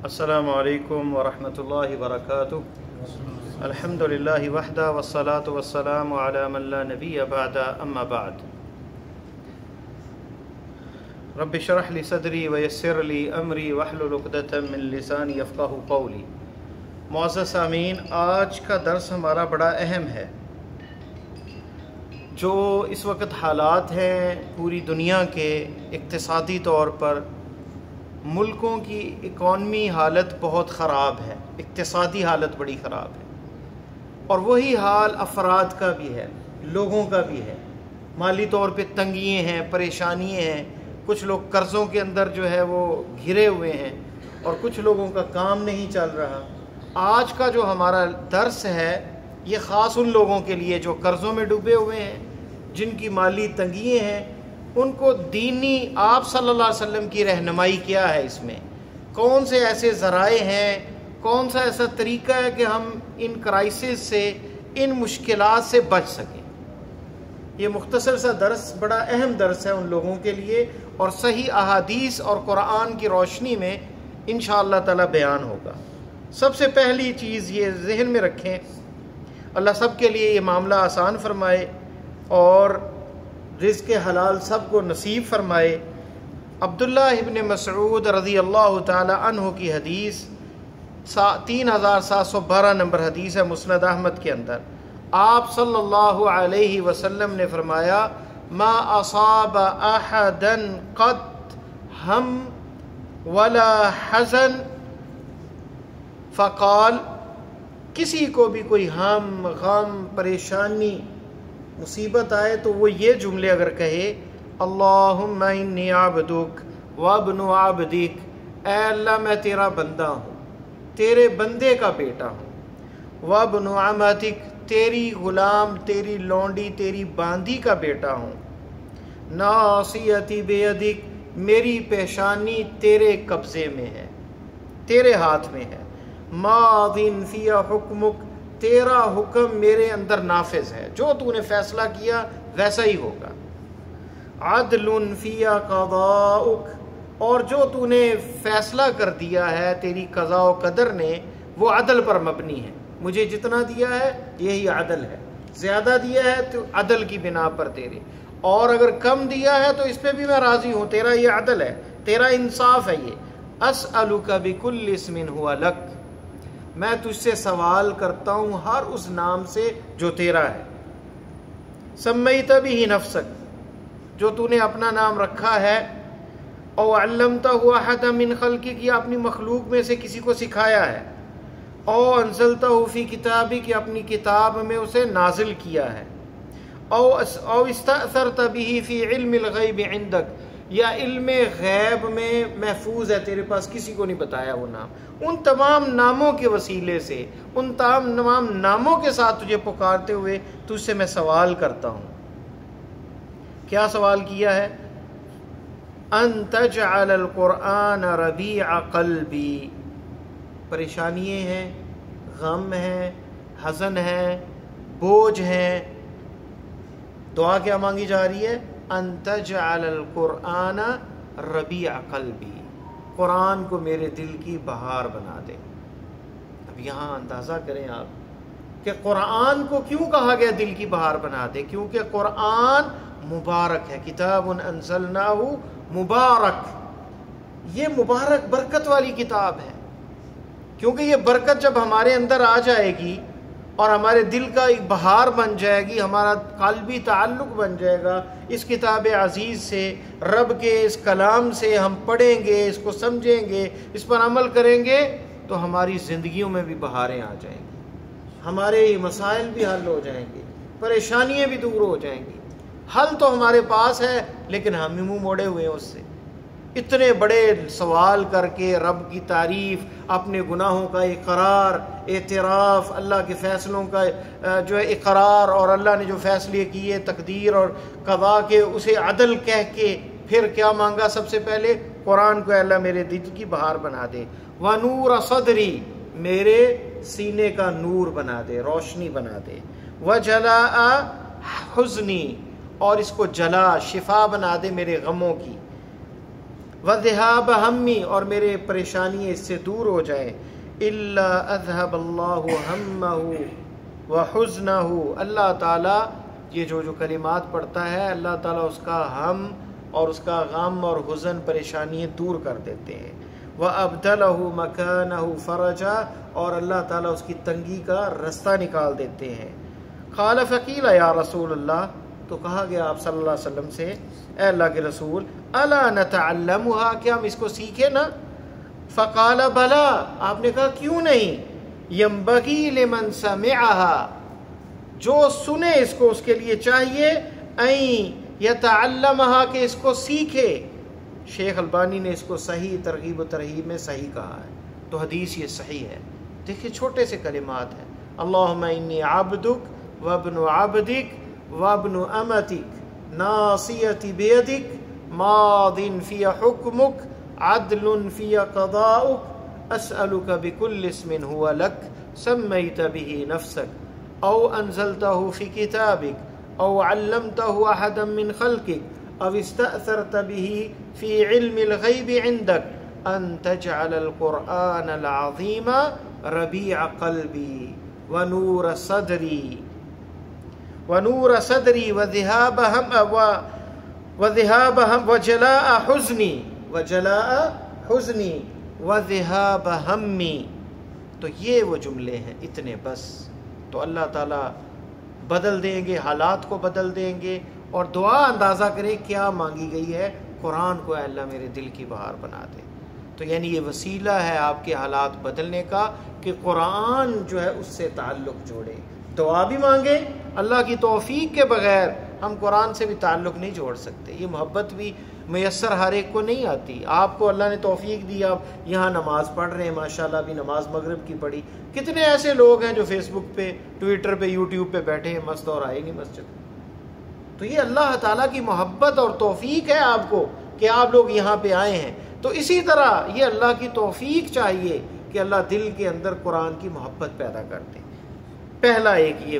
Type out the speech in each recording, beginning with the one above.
السلام علیکم ورحمۃ اللہ وبرکاتہ۔ الحمدللہ وحدہ والصلاة والسلام علی من لا نبی بعد اما بعد۔ رب اشرح لی صدری ویسر لی امری واحلل عقدۃ من لسانی یفقہوا قولی۔ معزز سامعین، آج کا درس ہمارا بڑا اہم ہے۔ جو اس وقت حالات ہیں پوری دنیا کے اقتصادی طور پر، ملکوں کی اکانومی حالت بہت خراب ہے، اقتصادی حالت بڑی خراب ہے، اور وہی حال افراد کا بھی ہے، لوگوں کا بھی ہے۔ مالی طور پہ تنگیاں ہیں، پریشانیاں ہیں، کچھ لوگ قرضوں کے اندر جو ہے وہ گھرے ہوئے ہیں، اور کچھ لوگوں کا کام نہیں چل رہا۔ آج کا جو ہمارا درس ہے یہ خاص ان لوگوں کے لیے جو قرضوں میں ڈوبے ہوئے ہیں، جن کی مالی تنگیاں ہیں، ان کو دینی آپ صلی اللہ علیہ وسلم کی رہنمائی کیا ہے، اس میں کون سے ایسے ذرائع ہیں، کون سا ایسا طریقہ ہے کہ ہم ان کرائسس سے، ان مشکلات سے بچ سکیں۔ یہ مختصر سا درس بڑا اہم درس ہے ان لوگوں کے لیے، اور صحیح احادیث اور قرآن کی روشنی میں انشاءاللہ تعالی بیان ہوگا۔ سب سے پہلی چیز یہ ذہن میں رکھیں، اللہ سب کے لیے یہ معاملہ آسان فرمائے اور رزق حلال سب کو نصیب فرمائے۔ عبداللہ ابن مسعود رضی اللہ تعالی عنہ کی حدیث 3712 نمبر حدیث ہے مسند احمد کے اندر۔ آپ صلی اللہ علیہ وسلم نے فرمایا، ما اصاب احدا قط ہم ولا حزن، فقال، کسی کو بھی کوئی ہم، غم، پریشانی، مصیبت آئے تو وہ یہ جملے اگر کہے، اللہم انی عبدک وابن عبدک، اے اللہ میں تیرا بندہ ہوں، تیرے بندے کا بیٹا ہوں، وابن عمتک، تیری غلام، تیری لونڈی، تیری باندی کا بیٹا ہوں، ناصیتی بیدک، میری پیشانی تیرے قبضے میں ہے، تیرے ہاتھ میں ہے، ماضٍ فی حکمک، تیرا حکم میرے اندر نافذ ہے، جو تو نے فیصلہ کیا ویسا ہی ہوگا، عدل فی قضاؤک، اور جو تو نے فیصلہ کر دیا ہے تیری قضاء و قدر نے وہ عدل پر مبنی ہے، مجھے جتنا دیا ہے یہی عدل ہے، زیادہ دیا ہے تو عدل کی بنا پر تیرے، اور اگر کم دیا ہے تو اس پہ بھی میں راضی ہوں، تیرا یہ عدل ہے، تیرا انصاف ہے۔ یہ اسألک بکل اسم ہوا لک، میں تجھ سے سوال کرتا ہوں ہر اس نام سے جو تیرا ہے، سمیت بہ نفسک، جو تو نے اپنا نام رکھا ہے، او علمتہ احدا من خلقک، یا اپنی مخلوق میں سے کسی کو سکھایا ہے، او انزلتہ فی کتابک، یا اپنی کتاب میں اسے نازل کیا ہے، او استأثرت بہ فی علم الغیب عندک، یا علم غیب میں محفوظ ہے تیرے پاس، کسی کو نہیں بتایا وہ نام۔ ان تمام ناموں کے وسیلے سے، ان تمام ناموں کے ساتھ تجھے پکارتے ہوئے تجھ سے میں سوال کرتا ہوں۔ کیا سوال کیا ہے؟ ان تجعل القرآن ربیع قلبی، پریشانیاں ہیں، غم ہیں، حزن ہے، بوجھ ہیں، دعا کیا مانگی جا رہی ہے؟ ان تجعل القرآن ربیع قلبی، قرآن کو میرے دل کی بہار بنا دے۔ اب یہاں اندازہ کریں آپ کہ قرآن کو کیوں کہا گیا دل کی بہار بنا دے؟ کیونکہ قرآن مبارک ہے، کتاب انزلناہ مبارک، یہ مبارک برکت والی کتاب ہے، کیونکہ یہ برکت جب ہمارے اندر آ جائے گی اور ہمارے دل کا ایک بہار بن جائے گی، ہمارا قلبی تعلق بن جائے گا اس کتاب عزیز سے، رب کے اس کلام سے، ہم پڑھیں گے، اس کو سمجھیں گے، اس پر عمل کریں گے، تو ہماری زندگیوں میں بھی بہاریں آ جائیں گی، ہمارے مسائل بھی حل ہو جائیں گے، پریشانیاں بھی دور ہو جائیں گی۔ حل تو ہمارے پاس ہے لیکن ہم ہی منہ موڑے ہوئے ہیں اس سے، اتنے بڑے سوال کر کے رب کی تعریف، اپنے گناہوں کا اقرار، اعتراف، اللہ کے فیصلوں کا جو ہے اقرار، اور اللہ نے جو فیصلے کیے تقدیر اور قضاء کے اسے عدل کہہ کے پھر کیا مانگا؟ سب سے پہلے قرآن کو، اے اللہ میرے دل کی بہار بنا دے، وَنُورَ صَدْرِی، میرے سینے کا نور بنا دے، روشنی بنا دے، وَجَلَاءَ حُزْنِی، اور اس کو جلا، شفا بنا دے میرے غموں کی، وذهاب ہمی، اور میرے پریشانی اس سے دور ہو جائیں، الا اذهب اللہ ہمہ وحزنہ، اللہ تعالیٰ یہ جو کلمات پڑھتا ہے اللہ تعالیٰ اس کا ہم اور اس کا غم اور حزن پریشانیاں دور کر دیتے ہیں، وَأَبْدَلَهُ مَكَانَهُ فَرَجًا، اور اللہ تعالیٰ اس کی تنگی کا رستہ نکال دیتے ہیں۔ قال فقیل یا رسول اللہ، تو کہا گیا آپ صلی اللہ علیہ وسلم سے، اے اللہ کے رسول، الا نتعلمها، کیا ہم اس کو سیکھیں نا؟ فقال بلا، آپ نے کہا کیوں نہیں، ينبغي لمن سمعها، جو سنے اس کو اس کے لیے چاہیے، این یتعلمها، کہ اس کو سیکھے۔ شیخ البانی نے اس کو صحیح ترغیب و ترہیب میں صحیح کہا ہے، تو حدیث یہ صحیح ہے۔ دیکھیں چھوٹے سے کلمات ہیں، اللہم انی عبدک وابن عبدک وابن امتک ناصیتی بیدک ماض فی حکمک عدل فی قضاؤک اسألک بکل اسم هو لک سمیت به نفسک او انزلتہ فی کتابک او علمتہ احدا من خلقک او استأثرت به فی علم الغیب عندک ان تجعل القرآن العظیم ربیع قلبی ونور صدری وذهاب هم وجلاء حزنی وذهاب ہمی۔ تو یہ وہ جملے ہیں، اتنے بس، تو اللہ تعالیٰ بدل دیں گے، حالات کو بدل دیں گے۔ اور دعا اندازہ کریں کیا مانگی گئی ہے، قرآن کو اے اللہ میرے دل کی بہار بنا دے۔ تو یعنی یہ وسیلہ ہے آپ کے حالات بدلنے کا کہ قرآن جو ہے اس سے تعلق جوڑے۔ دعا بھی مانگیں، اللہ کی توفیق کے بغیر ہم قرآن سے بھی تعلق نہیں جوڑ سکتے، یہ محبت بھی میسر ہر ایک کو نہیں آتی۔ آپ کو اللہ نے توفیق دی، آپ یہاں نماز پڑھ رہے ہیں، ماشاءاللہ بھی نماز مغرب کی پڑھی۔ کتنے ایسے لوگ ہیں جو فیس بک پہ، ٹویٹر پہ، یوٹیوب پہ بیٹھے ہیں مست اور آئے نہیں مسجد۔ تو یہ اللہ تعالیٰ کی محبت اور توفیق ہے آپ کو کہ آپ لوگ یہاں پہ آئے ہیں۔ تو اسی طرح یہ اللہ کی توفیق چاہیے کہ اللہ دل کے اندر قرآن کی محبت پیدا کر دے۔ پہلا ایک یہ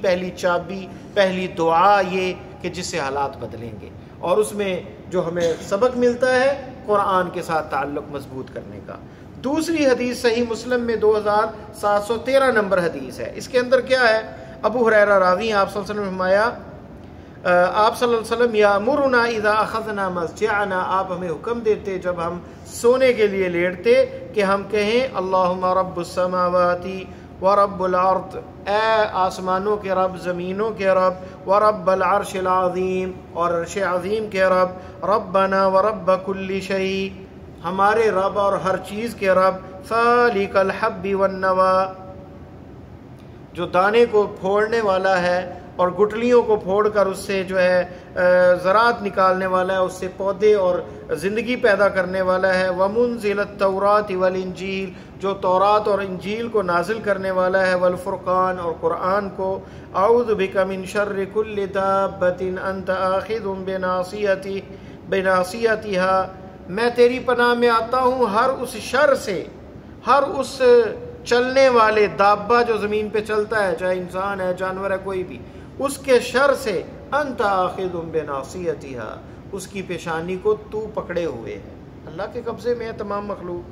پہلی چابی، پہلی دعا یہ کہ جس سے حالات بدلیں گے، اور اس میں جو ہمیں سبق ملتا ہے قرآن کے ساتھ تعلق مضبوط کرنے کا۔ دوسری حدیث صحیح مسلم میں 2713 نمبر حدیث ہے، اس کے اندر کیا ہے؟ ابو ہریرہ راوی ہیں، آپ صلی اللہ علیہ وسلم نے فرمایا، آپ صلی اللہ علیہ وسلم یامرنا اذا اخذنا مضجعنا، آپ ہمیں حکم دیتے جب ہم سونے کے لیے لیٹتے کہ ہم کہیں اللہم رب السماوات ورب الارض، اے آسمانوں کے رب، زمینوں کے رب، ورب العرش العظیم، اور عرش عظیم کے رب، ربنا ورب کل شیء، ہمارے رب اور ہر چیز کے رب، فالق الحب والنوا، جو دانے کو پھوڑنے والا ہے اور گٹلیوں کو پھوڑ کر اس سے جو ہے زراعت نکالنے والا ہے، اس سے پودے اور زندگی پیدا کرنے والا ہے، ومنزل التوراۃ والانجیل، جو تورات اور انجیل کو نازل کرنے والا ہے، والفرقان، اور قرآن کو، اعوذ بک من شر کل دابۃ انت آخذ بناصیتها، میں تیری پناہ میں آتا ہوں ہر اس شر سے، ہر اس چلنے والے دابہ جو زمین پہ چلتا ہے، چاہے انسان ہے، جانور ہے، کوئی بھی، اس کے شر سے، انت آخذ بناصیتها، اس کی پیشانی کو تو پکڑے ہوئے ہے۔ اللہ کے قبضے میں ہے تمام مخلوق۔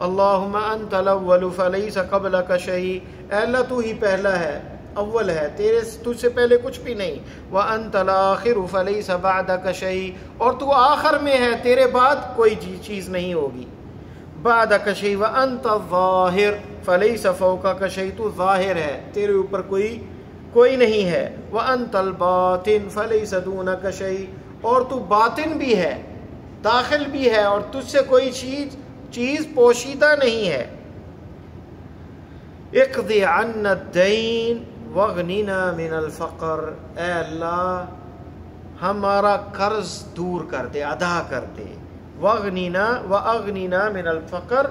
اللہم انت الاول فلیس قبلک شیء، اے اللہ تو ہی پہلا ہے، اول ہے، تجھ سے پہلے کچھ بھی نہیں۔ وانت الاخر فلیس بعدک شیء، اور تو آخر میں ہے، تیرے بعد کوئی چیز نہیں ہوگی۔ بعدک شیء وانت الظاہر فلیس فوقک شیء، تو ظاہر ہے، تیرے اوپر کوئی نہیں ہے۔ وانت الباطن فلیس دونک شیء، اور تو باطن بھی ہے، داخل بھی ہے، اور تجھ سے کوئی چیز پوشیدہ نہیں ہے۔ اقضی عنا الدین واغننا من الفقر، اے اللہ ہمارا قرض دور کر دے، ادا کر دے، واغننا من الفقر،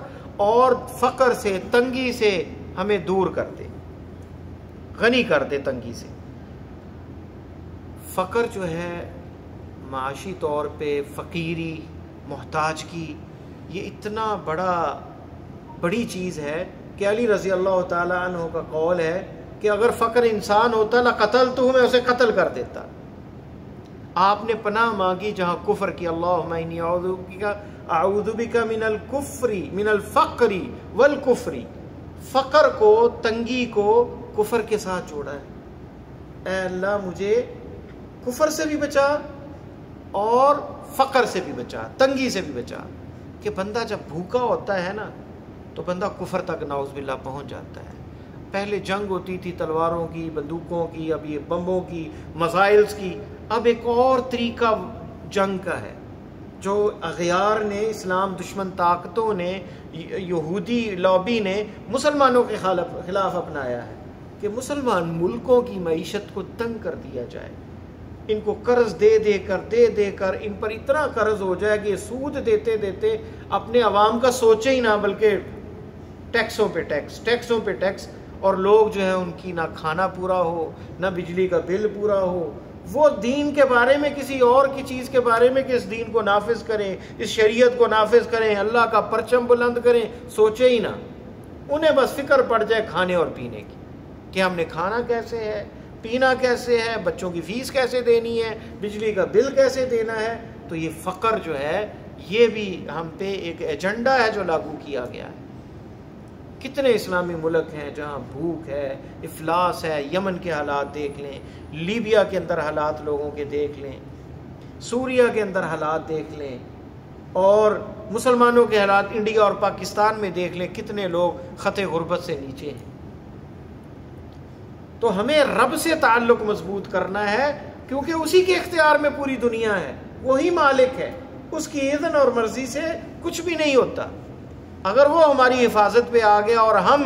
اور فقر سے، تنگی سے ہمیں دور کر دے، غنی کر دے تنگی سے۔ فقر جو ہے معاشی طور پہ فقیری، محتاج کی، یہ اتنا بڑی چیز ہے کہ علی رضی اللہ تعالی عنہ کا قول ہے کہ اگر فقر انسان ہوتا لقتلتہ، میں اسے قتل کر دیتا۔ آپ نے پناہ مانگی جہاں کفر کی، اللہم انی اعوذ بک من الکفر من الفقر والکفر، فقر کو، تنگی کو کفر کے ساتھ جوڑا ہے۔ اے اللہ مجھے کفر سے بھی بچا اور فقر سے بھی بچا، تنگی سے بھی بچا، کہ بندہ جب بھوکا ہوتا ہے نا تو بندہ کفر تک نعوذ باللہ پہنچ جاتا ہے۔ پہلے جنگ ہوتی تھی تلواروں کی، بندوقوں کی، اب یہ بمبوں کی، میزائلز کی، اب ایک اور طریقہ جنگ کا ہے جو اغیار نے، اسلام دشمن طاقتوں نے، یہودی لابی نے مسلمانوں کے خلاف اپنایا ہے، کہ مسلمان ملکوں کی معیشت کو تنگ کر دیا جائے، ان کو قرض دے کر ان پر اتنا قرض ہو جائے کہ سود دیتے دیتے اپنے عوام کا سوچے ہی نہ، بلکہ ٹیکسوں پہ ٹیکس، اور لوگ جو ہے ان کی نہ کھانا پورا ہو، نہ بجلی کا بل پورا ہو، وہ دین کے بارے میں کسی اور کی چیز کے بارے میں کہ اس دین کو نافذ کریں، اس شریعت کو نافذ کریں، اللہ کا پرچم بلند کریں، سوچے ہی نہ۔ انہیں بس فکر پڑ جائے کھانے اور پینے کی، کہ ہم نے کھانا کیسے ہے، پینا کیسے ہے، بچوں کی فیس کیسے دینی ہے، بجلی کا بل کیسے دینا ہے۔ تو یہ فقر جو ہے یہ بھی ہم پہ ایک ایجنڈا ہے جو لاگو کیا گیا ہے۔ کتنے اسلامی ملک ہیں جہاں بھوک ہے، افلاس ہے، یمن کے حالات دیکھ لیں، لیبیا کے اندر حالات لوگوں کے دیکھ لیں، سوریا کے اندر حالات دیکھ لیں، اور مسلمانوں کے حالات انڈیا اور پاکستان میں دیکھ لیں، کتنے لوگ خط غربت سے نیچے ہیں۔ تو ہمیں رب سے تعلق مضبوط کرنا ہے، کیونکہ اسی کے اختیار میں پوری دنیا ہے، وہی مالک ہے، اس کی اذن اور مرضی سے کچھ بھی نہیں ہوتا۔ اگر وہ ہماری حفاظت پہ آ گیا اور ہم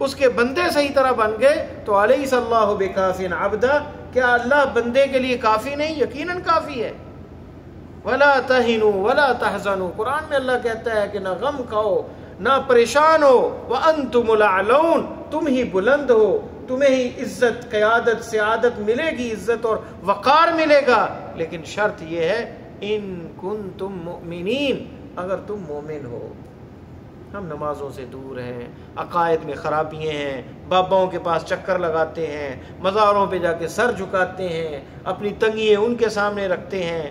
اس کے بندے صحیح طرح بن گئے تو الیس اللہ بکاف عبدا، کیا اللہ بندے کے لیے کافی نہیں؟ یقیناً کافی ہے۔ ولا تہنوا ولا تحزنوا، قرآن میں اللہ کہتا ہے کہ نہ غم کھاؤ نہ پریشان ہو، وانتم الاعلون، تم ہی بلند ہو، تمہیں ہی عزت، قیادت، سیادت ملے گی، عزت اور وقار ملے گا، لیکن شرط یہ ہے ان کنتم مؤمنین، اگر تم مومن ہو۔ ہم نمازوں سے دور ہیں، عقائد میں خرابیاں ہیں، باباؤں کے پاس چکر لگاتے ہیں، مزاروں پہ جا کے سر جھکاتے ہیں، اپنی تنگیاں ان کے سامنے رکھتے ہیں،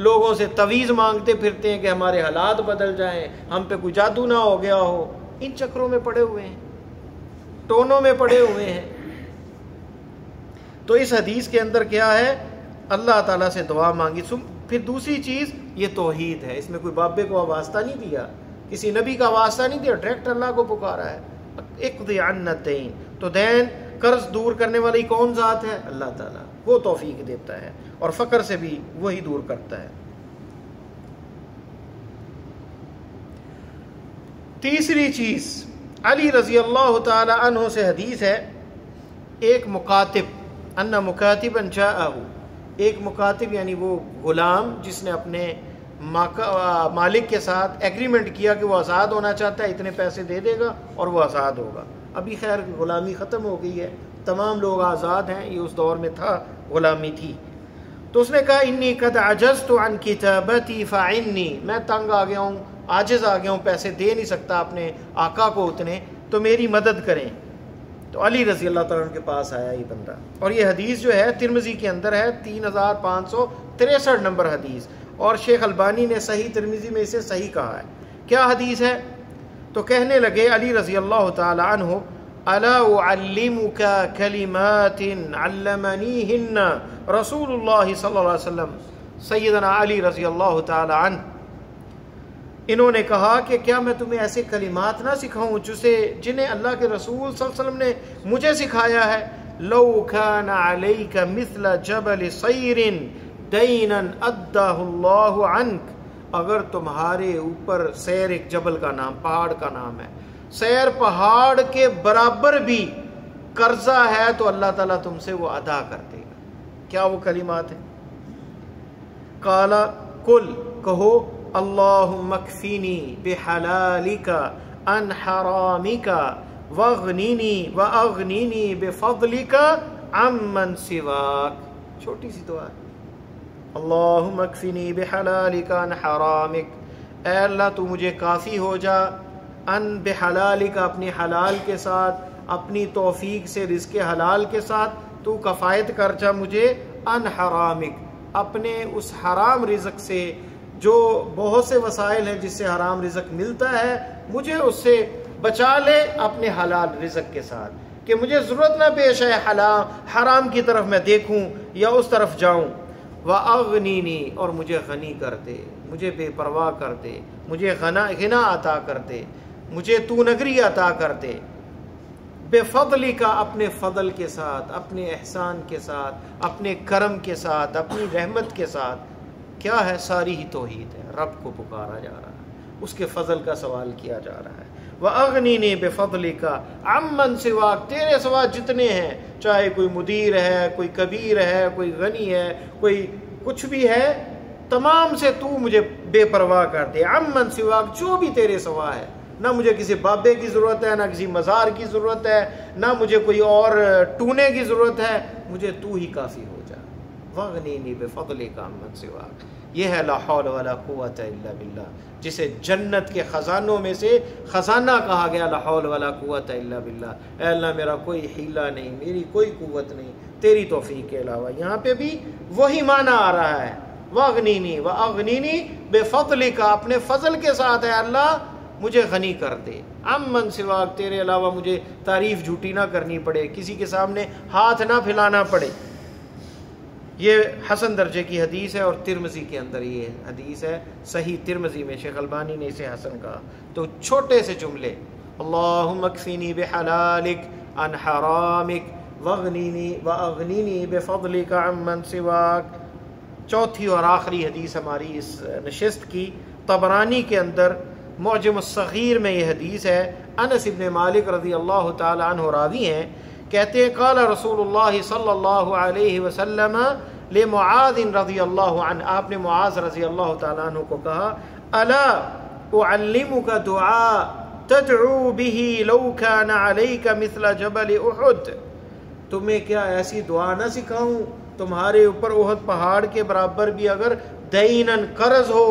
لوگوں سے تویز مانگتے پھرتے ہیں کہ ہمارے حالات بدل جائیں، ہم پہ کوئی جادو نہ ہو گیا ہو۔ ان چکروں میں پڑے ہوئے ہیں، ٹونوں میں پڑے ہوئے ہیں۔ تو اس حدیث کے اندر کیا ہے؟ اللہ تعالیٰ سے دعا مانگی۔ پھر دوسری چیز یہ توحید ہے، اس میں کوئی بابے کو واسطہ نہیں دیا، کسی نبی کا واسطہ نہیں دیا، ڈائریکٹ اللہ کو پکارا ہے۔ اقضی عنا الدین، تو دین قرض دور کرنے والی کون ذات ہے؟ اللہ تعالیٰ، وہ توفیق دیتا ہے، اور فقر سے بھی وہی دور کرتا ہے۔ تیسری چیز، علی رضی اللہ تعالی عنہ سے حدیث ہے، ایک مکاتب، ان مکاتبا جاءہ، ایک مکاتب یعنی وہ غلام جس نے اپنے مالک کے ساتھ ایگریمنٹ کیا کہ وہ آزاد ہونا چاہتا ہے، اتنے پیسے دے دے گا اور وہ آزاد ہوگا۔ ابھی خیر غلامی ختم ہو گئی ہے، تمام لوگ آزاد ہیں، یہ اس دور میں تھا، غلامی تھی۔ تو اس نے کہا انی قد عجزت عن کتابتی فعنی، میں تنگ آ گیا ہوں، عاجز آ گیا ہوں، پیسے دے نہیں سکتا اپنے آقا کو اتنے، تو میری مدد کریں۔ تو علی رضی اللہ تعالیٰ عنہ کے پاس آیا یہ بندہ، اور یہ حدیث جو ہے ترمذی کے اندر ہے، 3563 نمبر حدیث، اور شیخ البانی نے صحیح ترمذی میں اسے صحیح کہا ہے۔ کیا حدیث ہے؟ تو کہنے لگے علی رضی اللہ تعالی عنہ، الا اعلمک کلمات علمنیہن رسول اللہ صلی اللہ علیہ وسلم، سیدنا علی رضی اللہ تعالی عنہ انہوں نے کہا کہ کیا میں تمہیں ایسے کلمات نہ سکھاؤں جنہیں اللہ کے رسول صلی اللہ علیہ وسلم نے مجھے سکھایا ہے؟ لو کان علیک مثل جبل صیر دینا ادہ اللہ عنک، اگر تمہارے اوپر سیر، ایک جبل کا نام، پہاڑ کا نام ہے، سیر پہاڑ کے برابر بھی قرضہ ہے تو اللہ تعالیٰ تم سے وہ ادا کر دے گا۔ کیا وہ کلمات ہیں؟ قال قل، کہو، اللہم اکفینی بحلالک عن حرامک واغنینی واغنینی بفضلک عمن سواک۔ چھوٹی سی دعا ہے، اللہم اکفینی بحلالک عن حرامک، اے اللہ تو مجھے کافی ہو جا، ان بحلالک، اپنی حلال کے ساتھ، اپنی توفیق سے رزق حلال کے ساتھ تو کفایت کر جا مجھے، ان حرامک، اپنے اس حرام رزق سے، جو بہت سے وسائل ہیں جس سے حرام رزق ملتا ہے، مجھے اس سے بچا لے اپنے حلال رزق کے ساتھ، کہ مجھے ضرورت نہ پیش ہے حرام کی طرف میں دیکھوں یا اس طرف جاؤں۔ وَأَغْنِنِي، اور مجھے غنی کر دے، مجھے بے پرواہ کر دے، مجھے غنا عطا کر دے، مجھے تو نگری عطا کر دے، بے فضلی کا، اپنے فضل کے ساتھ، اپنے احسان کے ساتھ، اپنے کرم کے ساتھ، اپنی رحمت کے ساتھ۔ کیا ہے؟ ساری ہی توحید ہے، رب کو پکارا جا رہا ہے، اس کے فضل کا سوال کیا جا رہا ہے۔ وَأَغْنِنِي بِفَضْلِكَ عَمَّنْ سِوَاكَ، تیرے سوا جتنے ہیں، چاہے کوئی مدیر ہے، کوئی کبیر ہے، کوئی غنی ہے، کوئی کچھ بھی ہے، تمام سے تو مجھے بے پرواہ کر دے۔ عَمَّنْ سِوَاكَ، جو بھی تیرے سوا ہے، نہ مجھے کسی بابے کی ضرورت ہے، نہ کسی مزار کی ضرورت ہے، نہ مجھے کوئی اور ٹونے کی ضرورت ہے، مجھے تو ہی کافی ہو جا۔ وَأَغْنِنِي بِفَضْلِكَ عَمَّنْ سِوَاكَ، یہ ہے لا حول ولا قوت الا باللہ، جسے جنت کے خزانوں میں سے خزانہ کہا گیا، لا حول ولا قوت الا باللہ۔ اے اللہ میرا کوئی حیلہ نہیں، میری کوئی قوت نہیں تیری توفیق کے علاوہ۔ یہاں پہ بھی وہی معنی آ رہا ہے، وَأَغْنِنِي وَأَغْنِنِي بِفَضْلِكَ، اپنے فضل کے ساتھ ہے اللہ مجھے غنی کر دے۔ عَمَّنْ سِوَاكَ، تیرے علاوہ مجھے تعریف جھوٹی نہ کرنی پڑے، کسی کے سامنے ہاتھ نہ پھیلانا پڑے۔ یہ حسن درجے کی حدیث ہے، اور ترمذی کے اندر یہ حدیث ہے، صحیح ترمذی میں شیخ البانی نے اسے حسن کہا۔ تو چھوٹے سے جملے، اللہم اکفینی بحلالک عن حرامک واغنینی بفضلک عمن سواک۔ چوتھی اور آخری حدیث ہماری اس نشست کی، طبرانی کے اندر معجم الصغیر میں یہ حدیث ہے۔ انس ابن مالک رضی اللہ تعالی عنہ راوی ہیں، کہتے ہیں قال رسول اللہ صلی اللہ علیہ وسلم لمعاذ رضی اللہ عنہ، آپ نے معاذ رضی اللہ تعالیٰ عنہ کو کہا، الا اعلمک دعاء تدعو به لو كان عليك مثل جبل احد، تمہیں کیا ایسی دعا نہ سکھاؤں تمہارے اوپر احد پہاڑ کے برابر بھی اگر دینن قرض ہو،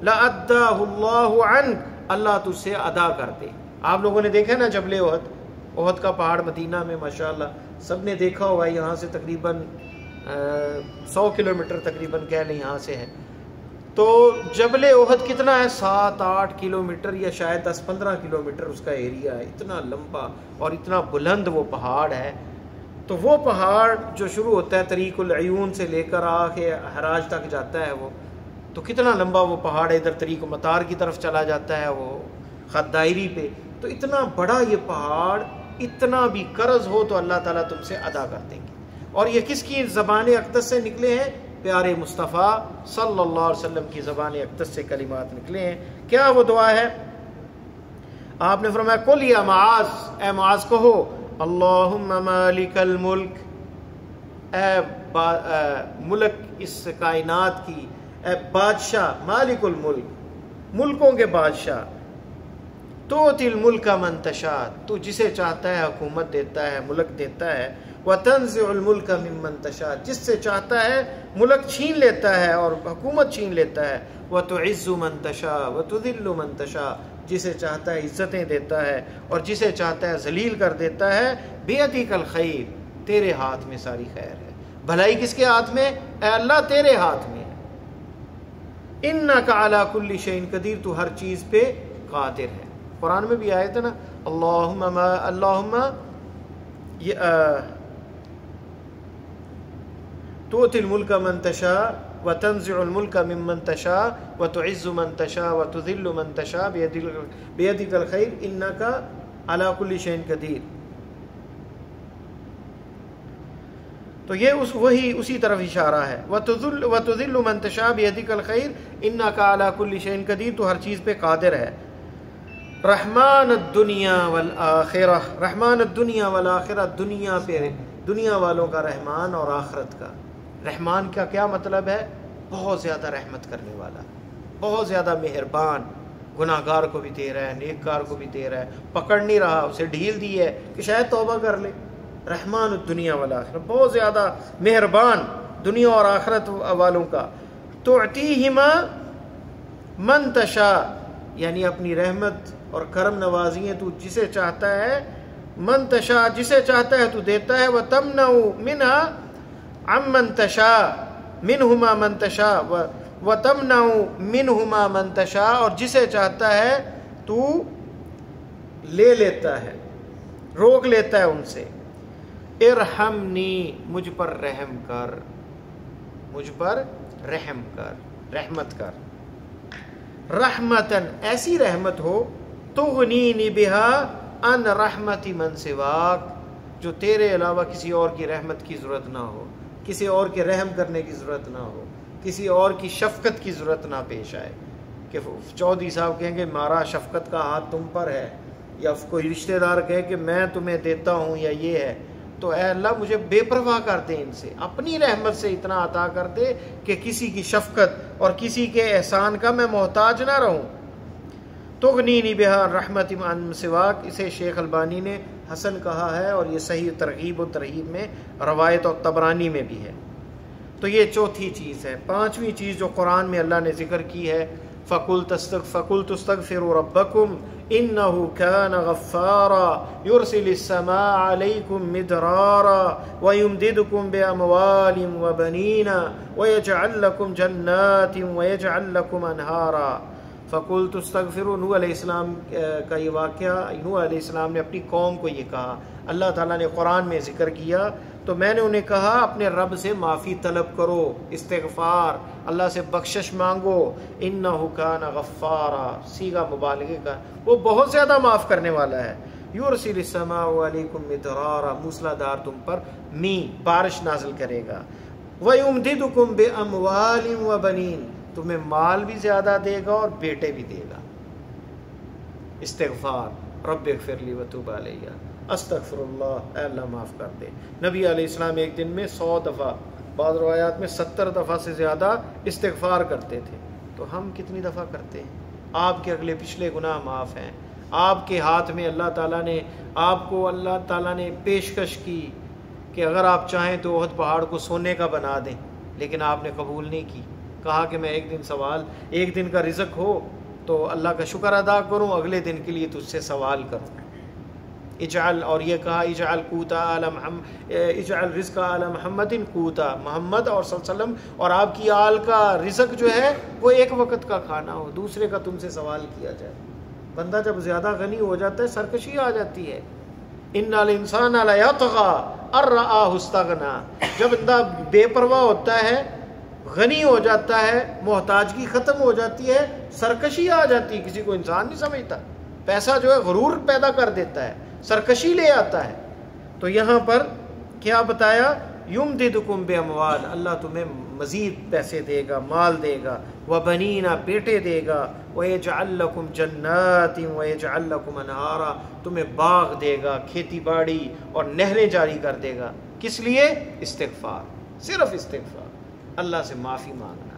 لأداه اللہ عنک، اللہ تجھ سے ادا کر دے۔ آپ لوگوں نے دیکھا نا جبل احد، احد کا پہاڑ مدینہ میں ماشاءاللہ سب نے دیکھا ہوا ہے، یہاں سے تقریباً 100 کلومیٹر تقریباً کہہ لیں یہاں سے ہے۔ تو جبل احد کتنا ہے؟ 7-8 کلومیٹر یا شاید 10-15 کلومیٹر اس کا ایریا ہے، اتنا لمبا اور اتنا بلند وہ پہاڑ ہے۔ تو وہ پہاڑ جو شروع ہوتا ہے طریق العیون سے لے کر آ کے حراج تک جاتا ہے، وہ تو کتنا لمبا وہ پہاڑ ہے، ادھر طریق مطار کی طرف چلا جاتا ہے وہ خط دائری پہ۔ تو اتنا بڑا یہ پہاڑ، اتنا بھی قرض ہو تو اللہ تعالیٰ تم سے ادا کر دیں گے۔ اور یہ کس کی زبان اقدس سے نکلے ہیں؟ پیارے مصطفیٰ صلی اللہ علیہ وسلم کی زبان اقدس سے کلمات نکلے ہیں۔ کیا وہ دعا ہے؟ آپ نے فرمایا قل یا معاذ، اے معاذ کہو، اللہم مالک الملک، اے ملک اس کائنات کی، اے بادشاہ، مالک الملک، ملکوں کے بادشاہ، تؤتی الملک من تشاء، تو جسے چاہتا ہے حکومت دیتا ہے، ملک دیتا ہے، وتنزع الملک ممن تشاء، جس سے چاہتا ہے ملک چھین لیتا ہے اور حکومت چھین لیتا ہے، وتعز من تشاء وتذل من تشاء، جسے چاہتا ہے عزتیں دیتا ہے اور جسے چاہتا ہے ذلیل کر دیتا ہے، بیدک الخیر، تیرے ہاتھ میں ساری خیر ہے۔ بھلائی کس کے ہاتھ میں؟ اے اللہ تیرے ہاتھ میں ہے۔ انک علی کل شیء قدیر، تو ہر چیز پہ قادر ہے۔ قرآن میں بھی آیت ہے نا، اللہم تؤتی الملک من تشاء وتنزع الملک ممن تشاء وتعز من تشاء وتذل من تشاء بیدک الخیر انک علی کل شیء قدیر۔ تو یہ وہی اسی طرف اشارہ ہے، وتذل من تشاء بیدک الخیر انک علی کل شیء قدیر، تو ہر چیز پہ قادر ہے۔ رحمان الدنیا والآخرہ، رحمان الدنیا والآخرہ، دنیا پہ دنیا والوں کا رحمان اور آخرت کا۔ رحمان کا کیا مطلب ہے؟ بہت زیادہ رحمت کرنے والا، بہت زیادہ مہربان، گناہ گار کو بھی دے رہا ہے، نیک کار کو بھی دے رہا ہے، پکڑ نہیں رہا، اسے ڈھیل دی ہے کہ شاید توبہ کر لے۔ رحمان الدنیا والآخرہ، بہت زیادہ مہربان دنیا اور آخرت والوں کا۔ تعطیہما من تشاء، یعنی اپنی رحمت اور کرم نوازیاں تو جسے چاہتا ہے، من تشاء، جسے چاہتا ہے تو دیتا ہے، وتمنع منها عمن تشاء، منہما من تشاء وتمنع منہما من تشاء، اور جسے چاہتا ہے تو لے لیتا ہے، روک لیتا ہے ان سے۔ ارحمنی، مجھ پر رحم کر، مجھ پر رحم کر، رحمت کر۔ رحمتن، ایسی رحمت ہو تغنینی بہا ان رحمت من سواک، جو تیرے علاوہ کسی اور کی رحمت کی ضرورت نہ ہو، کسی اور کے رحم کرنے کی ضرورت نہ ہو، کسی اور کی شفقت کی ضرورت نہ پیش آئے کہ چودھری صاحب کہیں گے ہمارا شفقت کا ہاتھ تم پر ہے، یا کوئی رشتہ دار کہے کہ میں تمہیں دیتا ہوں یا یہ ہے، تو اے اللہ مجھے بے پرواہ کر دے، ان سے اپنی رحمت سے اتنا عطا کر دے کہ کسی کی شفقت اور کسی کے احسان کا میں محتاج نہ رہوں۔ تغنینی بہا رحمت من سواک، اسے شیخ البانی نے حسن کہا ہے، اور یہ صحیح ترغیب و ترہیب میں روایت اور طبرانی میں بھی ہے۔ تو یہ چوتھی چیز ہے۔ پانچویں چیز جو قرآن میں اللہ نے ذکر کی ہے، فَقُلْتُ اسْتَغْفِرُوا رَبَّكُمْ إِنَّهُ كَانَ غَفَّارًا يُرْسِلِ السَّمَاءَ عَلَيْكُمْ مِدْرَارًا وَيُمْدِدْكُمْ بِأَمْوَالٍ وَبَنِينَ وَيَجْعَلْ لَكُمْ جَنَّاتٍ وَيَجْعَلْ لَكُمْ أَنْهَارًا۔ فَقُلْتُ اسْتَغْفِرُوا، نوح علیہ السلام کا یہ واقعہ، نوح علیہ السلام نے اپنی قوم کو یہ کہا، اللہ تعالیٰ نے قرآن میں ذکر کیا، تو میں نے انہیں کہا اپنے رب سے معافی طلب کرو، استغفار، اللہ سے بخشش مانگو، انہ کان غفارا، صیغہ مبالغے کا، وہ بہت زیادہ معاف کرنے والا ہے۔ یرسل السماء علیکم مدرارا، موسلادھار تم پر بارش نازل کرے گا، ویمددکم باموال وبنین، تمہیں مال بھی زیادہ دے گا اور بیٹے بھی دے گا۔ استغفار، رب اغفر لی وتوب علیہ، استغفر اللہ، اے اللہ معاف کر دے۔ نبی علیہ السلام ایک دن میں 100 دفعہ، بعض روایات میں 70 دفعہ سے زیادہ استغفار کرتے تھے، تو ہم کتنی دفعہ کرتے ہیں؟ آپ کے اگلے پچھلے گناہ معاف ہیں، آپ کے ہاتھ میں اللہ تعالیٰ نے، آپ کو اللہ تعالیٰ نے پیشکش کی کہ اگر آپ چاہیں تو احد پہاڑ کو سونے کا بنا دیں، لیکن آپ نے قبول نہیں کی، کہا کہ میں ایک دن کا رزق ہو تو اللہ کا شکر ادا کروں، اگلے دن کے لیے تجھ سے سوال کروں۔ اجعل، اور یہ کہا اجعل قوتا آل محمد، اجعل رزق آل محمد قوتا، محمد اور صلی اللہ علیہ وسلم اور آپ کی آل کا رزق جو ہے وہ ایک وقت کا کھانا ہو، دوسرے کا تم سے سوال کیا جائے۔ بندہ جب زیادہ غنی ہو جاتا ہے سرکشی آ جاتی ہے۔ ان الانسان لیطغی ان رآہ استغنی، جب بندہ بے پرواہ ہوتا ہے، غنی ہو جاتا ہے، محتاجگی ختم ہو جاتی ہے، سرکشی آ جاتی ہے، کسی کو انسان نہیں سمجھتا، پیسہ جو ہے غرور پیدا کر دیتا ہے، سرکشی لے آتا ہے۔ تو یہاں پر کیا بتایا؟ یمددکم باموال، اللہ تمہیں مزید پیسے دے گا، مال دے گا، وبنین، بیٹے دے گا، ویجعل لکم جنات ویجعل لکم انہارا، تمہیں باغ دے گا، کھیتی باڑی اور نہریں جاری کر دے گا۔ کس لیے؟ استغفار، صرف استغفار، اللہ سے معافی مانگنا۔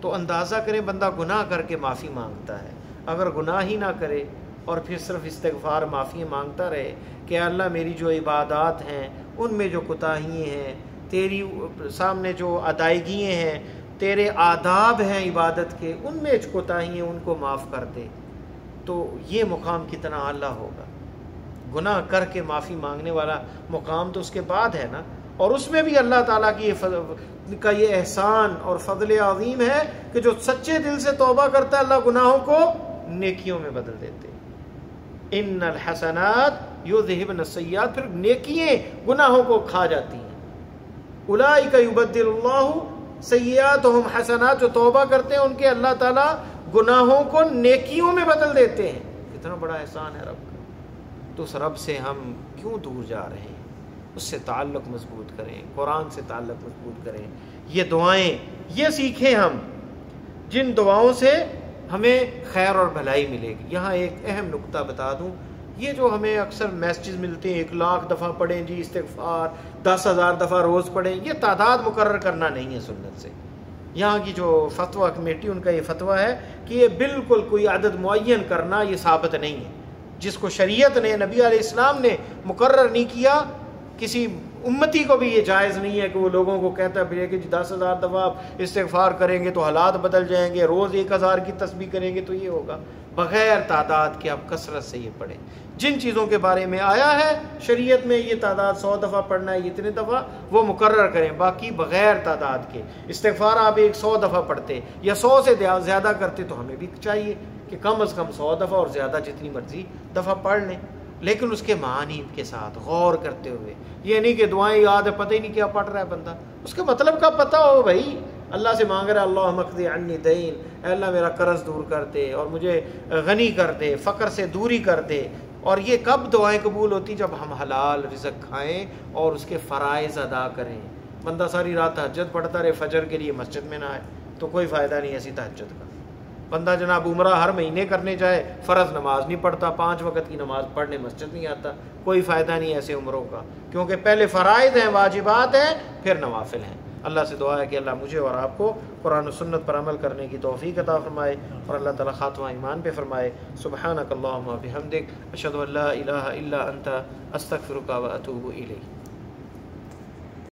تو اندازہ کریں بندہ گناہ کر کے معافی مانگتا ہے، اگر گناہ ہی نہ کرے اور پھر صرف استغفار معافی مانگتا رہے کہ اللہ میری جو عبادات ہیں ان میں جو کوتاہیاں ہیں، تیری سامنے جو ادائیگیاں ہیں، تیرے آداب ہیں عبادت کے، ان میں جو کوتاہیاں ان کو معاف کر دے، تو یہ مقام کتنا اعلیٰ ہوگا۔ گناہ کر کے معافی مانگنے والا مقام تو اس کے بعد ہے نا، اور اس میں بھی اللہ تعالیٰ کی کا یہ احسان اور فضل عظیم ہے کہ جو سچے دل سے توبہ کرتا ہے اللہ گناہوں کو نیکیوں میں بدل دیتے۔ ان الحسنات یذہبن السیئات، پھر نیکیاں گناہوں کو کھا جاتی ہیں۔ اولئک یبدل اللہ سیئاتہم حسنات، جو توبہ کرتے ہیں ان کے اللہ تعالیٰ گناہوں کو نیکیوں میں بدل دیتے ہیں۔ کتنا بڑا احسان ہے رب کا۔ تو اس رب سے ہم کیوں دور جا رہے ہیں؟ اس سے تعلق مضبوط کریں، قرآن سے تعلق مضبوط کریں، یہ دعائیں یہ سیکھیں ہم، جن دعاؤں سے ہمیں خیر اور بھلائی ملے گی۔ یہاں ایک اہم نقطہ بتا دوں، یہ جو ہمیں اکثر میسیجز ملتے ہیں 1,00,000 دفعہ پڑھیں جی استغفار، 10,000 دفعہ روز پڑھیں، یہ تعداد مقرر کرنا نہیں ہے سنت سے۔ یہاں کی جو فتویٰ کمیٹی ان کا یہ فتویٰ ہے کہ یہ بالکل کوئی عدد معین کرنا یہ ثابت نہیں ہے، جس کو شریعت نے، نبی علیہ السلام نے مقرر نہیں کیا، کسی امتی کو بھی یہ جائز نہیں ہے کہ وہ لوگوں کو کہتا ہے کہ 10,000 دفعہ آپ استغفار کریں گے تو حالات بدل جائیں گے، روز 1,000 کی تسبیح کریں گے تو یہ ہوگا۔ بغیر تعداد کے آپ کثرت سے یہ پڑھیں۔ جن چیزوں کے بارے میں آیا ہے شریعت میں یہ تعداد 100 دفعہ پڑھنا ہے، اتنے دفعہ، وہ مقرر کریں، باقی بغیر تعداد کے۔ استغفار آپ 100 دفعہ پڑھتے یا 100 سے زیادہ کرتے تو ہمیں بھی چاہیے کہ کم از کم 100 دفعہ اور زیادہ جتنی مرضی دفعہ پڑھ لیں، لیکن اس کے معانی کے ساتھ غور کرتے ہوئے۔ یہ نہیں کہ دعائیں یاد ہے پتہ ہی نہیں کیا پڑھ رہا ہے بندہ، اس کے مطلب کا پتہ ہو بھائی۔ اللہ سے مانگ رہا ہے اللہم اقضی عنی دین، اے اللہ میرا قرض دور کر دے اور مجھے غنی کر دے، فقر سے دوری کر دے۔ اور یہ کب دعائیں قبول ہوتی؟ جب ہم حلال رزق کھائیں اور اس کے فرائض ادا کریں۔ بندہ ساری رات تہجد پڑھتا رہے، فجر کے لیے مسجد میں نہ آئے تو کوئی فائدہ نہیں ایسی تہجد کا۔ بندہ جناب عمرہ ہر مہینے کرنے جائے، فرض نماز نہیں پڑھتا، 5 وقت کی نماز پڑھنے مسجد نہیں آتا، کوئی فائدہ نہیں ایسے عمروں کا، کیونکہ پہلے فرائض ہیں، واجبات ہیں، پھر نوافل ہیں۔ اللہ سے دعا ہے کہ اللہ مجھے اور آپ کو قرآن و سنت پر عمل کرنے کی توفیق عطا فرمائے اور اللہ تعالیٰ خاتمہ ایمان پہ فرمائے۔ سبحانک اللہم و بحمدک، اشہد ان لا الہ الا انت، استغفرک و اتوب الیک۔